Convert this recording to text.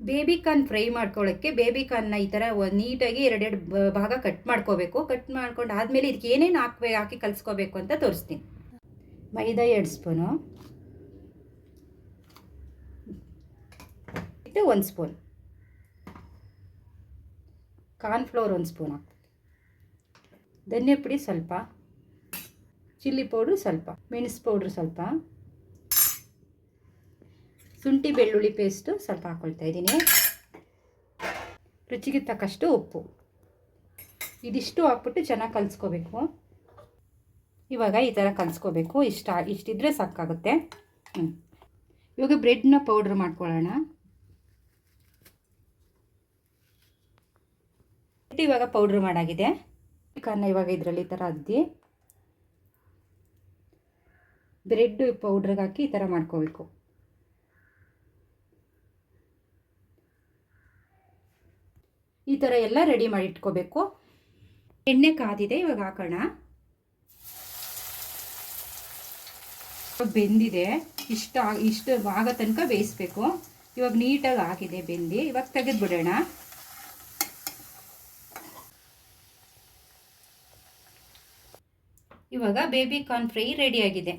Baby corn fry ಮಾಡ್ಕೊಳ್ಳೋಕ್ಕೆ ಬೇಬಿಕಾರ್ನ್ನ ಈ ಥರ ನೀಟಾಗಿ ಎರಡೆರಡು ಭಾಗ ಕಟ್ ಮಾಡ್ಕೋಬೇಕು. ಕಟ್ ಮಾಡ್ಕೊಂಡು ಆದಮೇಲೆ ಇದಕ್ಕೆ ಏನೇನು ಹಾಕಿ ಕಲಿಸ್ಕೋಬೇಕು ಅಂತ ತೋರಿಸ್ತೀನಿ. ಮೈದಾ 2 ಸ್ಪೂನು, 1 ಸ್ಪೂನ್, ಕಾರ್ನ್ಫ್ಲೋರ್ 1 ಸ್ಪೂನ್ ಹಾಕ್ತೀನಿ, ಧನಿಯಾ ಪುಡಿ ಸ್ವಲ್ಪ, ಚಿಲ್ಲಿ ಪೌಡ್ರು ಸ್ವಲ್ಪ, ಮೆಣಸು ಪೌಡ್ರು ಸ್ವಲ್ಪ, ಶುಂಠಿ ಬೆಳ್ಳುಳ್ಳಿ ಪೇಸ್ಟು ಸ್ವಲ್ಪ ಹಾಕ್ಕೊಳ್ತಾ ಇದ್ದೀನಿ, ರುಚಿಗೆ ತಕ್ಕಷ್ಟು ಉಪ್ಪು. ಇದಿಷ್ಟು ಹಾಕ್ಬಿಟ್ಟು ಚೆನ್ನಾಗಿ ಕಲಿಸ್ಕೋಬೇಕು. ಇವಾಗ ಈ ಥರ ಕಲಿಸ್ಕೋಬೇಕು. ಇಷ್ಟಿದ್ರೆ ಸಾಕಾಗುತ್ತೆ. ಇವಾಗ ಬ್ರೆಡ್ನ ಪೌಡ್ರ್ ಮಾಡ್ಕೊಳ್ಳೋಣ. ಇವಾಗ ಪೌಡ್ರ್ ಮಾಡಾಗಿದೆ. ಕಾರಣ ಇವಾಗ ಇದರಲ್ಲಿ ಈ ಥರ ಅದ್ದಿ ಬ್ರೆಡ್ ಪೌಡ್ರಿಗೆ ಹಾಕಿ ಈ ಥರ ಮಾಡ್ಕೋಬೇಕು. ಈ ಥರ ಎಲ್ಲ ರೆಡಿ ಮಾಡಿ ಇಟ್ಕೋಬೇಕು. ಎಣ್ಣೆ ಕಾದಿದೆ, ಇವಾಗ ಹಾಕೋಣ. ಬೆಂದಿದೆ, ಇಷ್ಟು ಆಗೋ ತನಕ ಬೇಯಿಸ್ಬೇಕು. ಇವಾಗ ನೀಟಾಗಿ ಆಗಿದೆ ಬೆಂದಿ. ಇವಾಗ ತೆಗೆದು ಬಿಡೋಣ. ಇವಾಗ ಬೇಬಿಕಾರ್ನ್ ಫ್ರೈ ರೆಡಿಯಾಗಿದೆ.